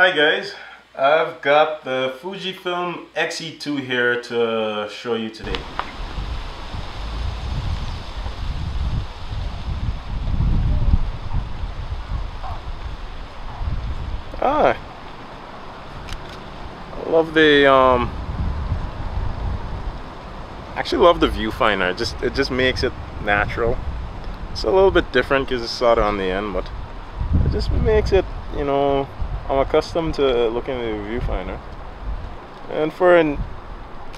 Hi guys, I've got the Fujifilm X-E2 here to show you today. I love the actually love the viewfinder. It just makes it natural. It's a little bit different because it's sort of on the end, but it just makes it, you know, I'm accustomed to looking at the viewfinder, and for an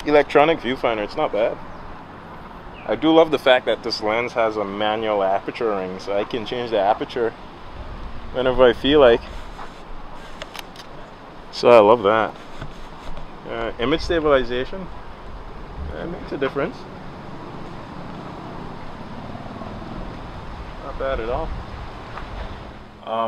electronic viewfinder it's not bad. I do love the fact that this lens has a manual aperture ring, so I can change the aperture whenever I feel like. So I love that. Image stabilization, it makes a difference. Not bad at all.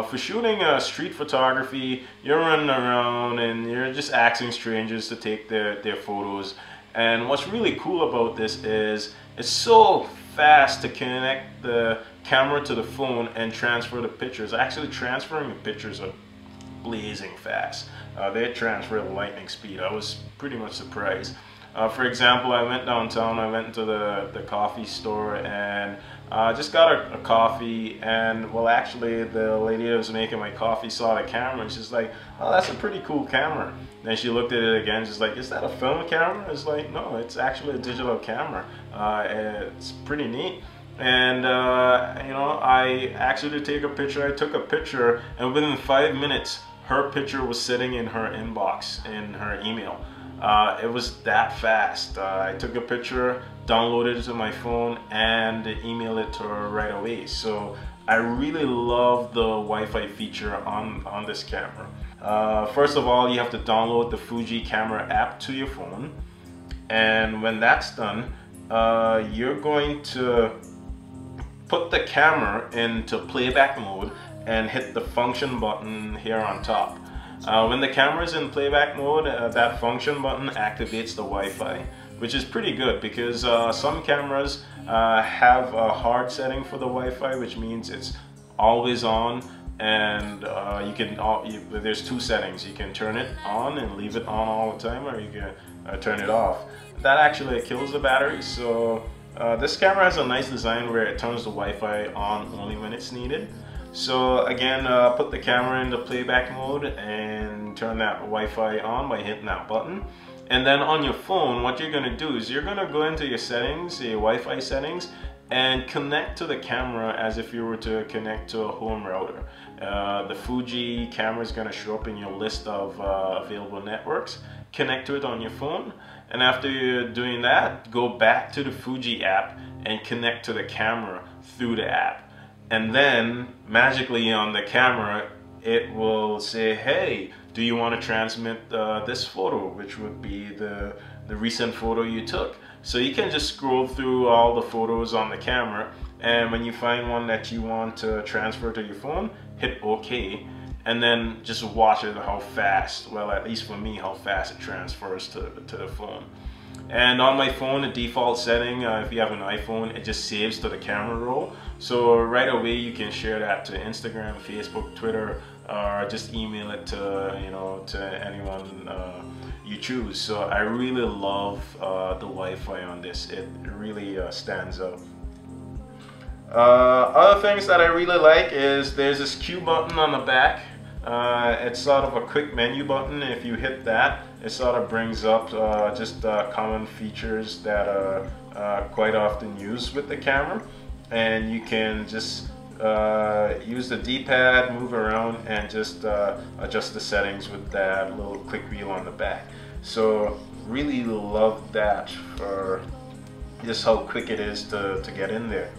For shooting street photography, you're running around and you're just asking strangers to take their photos. And what's really cool about this is it's so fast to connect the camera to the phone and transfer the pictures. Actually, transferring the pictures are blazing fast. They transfer at lightning speed. I was pretty much surprised. For example, I went downtown, I went into the coffee store and just got a coffee, and well, actually the lady that was making my coffee saw the camera and she's like, oh, that's a pretty cool camera. Then she looked at it again, she's like, is that a film camera? It's like, no, it's actually a digital camera. It's pretty neat. And you know, I actually take a picture. I took a picture and within 5 minutes her picture was sitting in her inbox, in her email. It was that fast. I took a picture, downloaded it to my phone, and emailed it to her right away. So I really love the Wi-Fi feature on this camera. First of all, you have to download the Fuji camera app to your phone, and when that's done, you're going to put the camera into playback mode and hit the function button here on top. When the camera is in playback mode, that function button activates the Wi-Fi, which is pretty good because some cameras have a hard setting for the Wi-Fi, which means it's always on, and there's two settings. You can turn it on and leave it on all the time, or you can turn it off. That actually kills the battery, so this camera has a nice design where it turns the Wi-Fi on only when it's needed. So again, put the camera into playback mode and turn that Wi-Fi on by hitting that button. And then on your phone, what you're going to do is you're going to go into your settings, your Wi-Fi settings, and connect to the camera as if you were to connect to a home router. The Fuji camera is going to show up in your list of available networks. Connect to it on your phone, and after you're doing that, go back to the Fuji app and connect to the camera through the app. And then magically on the camera it will say, hey, do you want to transmit this photo, which would be the recent photo you took. So you can just scroll through all the photos on the camera, and when you find one that you want to transfer to your phone, hit OK, and then just watch it how fast, well, at least for me, how fast it transfers to the phone. And on my phone, the default setting, if you have an iPhone, it just saves to the camera roll. So right away you can share that to Instagram, Facebook, Twitter, or just email it to, you know, to anyone you choose. So I really love the Wi-Fi on this. It really stands out. Other things that I really like is there's this Q button on the back. It's sort of a quick menu button. If you hit that, it sort of brings up just common features that are quite often used with the camera, and you can just use the D-pad, move around, and just adjust the settings with that little quick wheel on the back. So really love that for just how quick it is to get in there.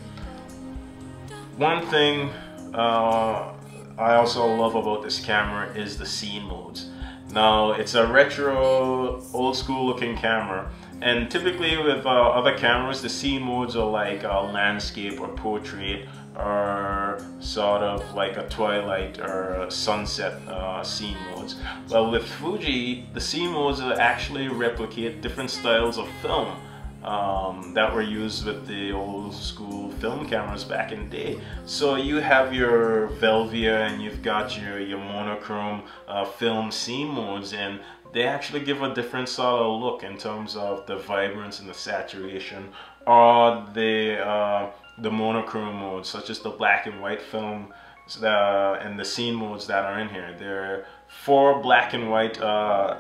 One thing I also love about this camera is the scene modes. Now, it's a retro, old school looking camera, and typically with other cameras, the scene modes are like landscape or portrait, or sort of like a twilight or a sunset scene modes. Well, with Fuji, the scene modes actually replicate different styles of film. that were used with the old school film cameras back in the day. So you have your Velvia and you've got your monochrome film scene modes, and they actually give a different sort of look in terms of the vibrance and the saturation, or the monochrome modes, such as the black and white film and the scene modes that are in here. There are 4 black and white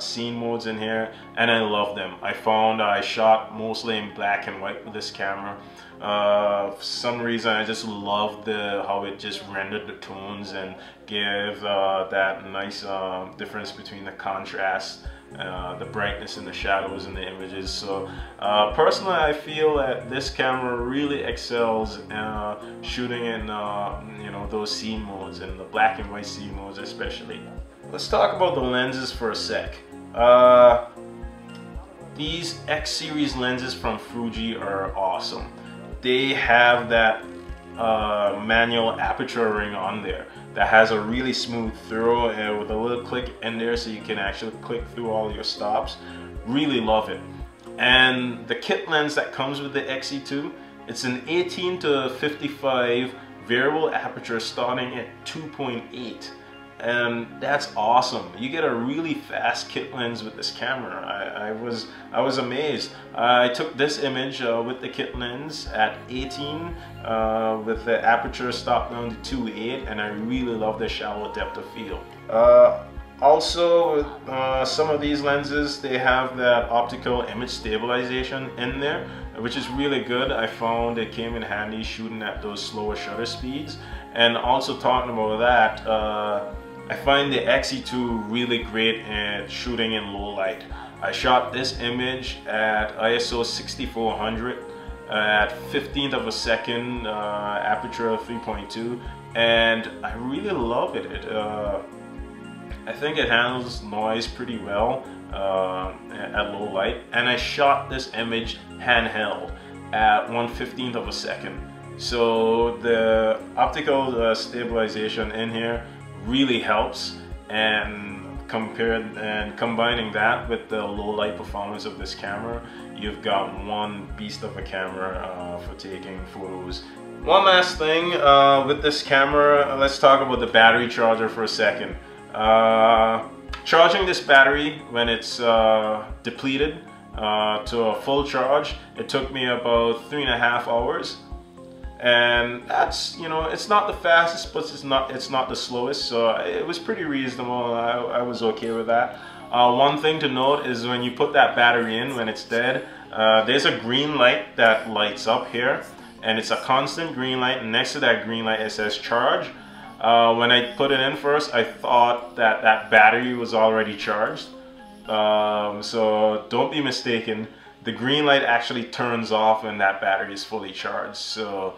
scene modes in here, and I love them. I found I shot mostly in black and white with this camera. For some reason I just love how it just rendered the tones and gave that nice difference between the contrast, the brightness and the shadows in the images. So personally, I feel that this camera really excels shooting in you know, those scene modes, and the black and white scene modes especially. Let's talk about the lenses for a sec. These X series lenses from Fuji are awesome. They have that manual aperture ring on there that has a really smooth throw with a little click in there, so you can actually click through all your stops. Really love it. And the kit lens that comes with the X-E2, it's an 18 to 55 variable aperture starting at 2.8. And that's awesome. You get a really fast kit lens with this camera. I was amazed. I took this image with the kit lens at 18 with the aperture stopped down to 2.8, and I really love the shallow depth of field. Also, some of these lenses, they have that optical image stabilization in there, which is really good. I found it came in handy shooting at those slower shutter speeds. And also talking about that, I find the X-E2 really great at shooting in low light. I shot this image at ISO 6400 at 15th of a second, aperture of 3.2, and I really love it. I think it handles noise pretty well at low light, and I shot this image handheld at 1/15th of a second. So the optical stabilization in here really helps, and combining that with the low light performance of this camera, you've got one beast of a camera for taking photos. One last thing with this camera, let's talk about the battery charger for a second. Charging this battery when it's depleted to a full charge, it took me about 3.5 hours. And that's, you know, it's not the fastest, but it's not the slowest, so it was pretty reasonable. I was okay with that. One thing to note is when you put that battery in, when it's dead, there's a green light that lights up here, and it's a constant green light, and next to that green light it says charge. When I put it in first, I thought that that battery was already charged, so don't be mistaken. The green light actually turns off when that battery is fully charged. So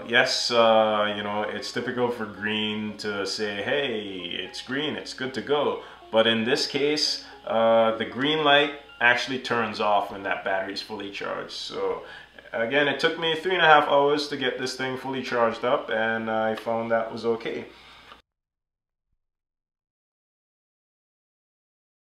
yes, you know, it's typical for green to say, hey, it's green, it's good to go. But in this case, the green light actually turns off when that battery is fully charged. So again, it took me 3.5 hours to get this thing fully charged up, and I found that was okay.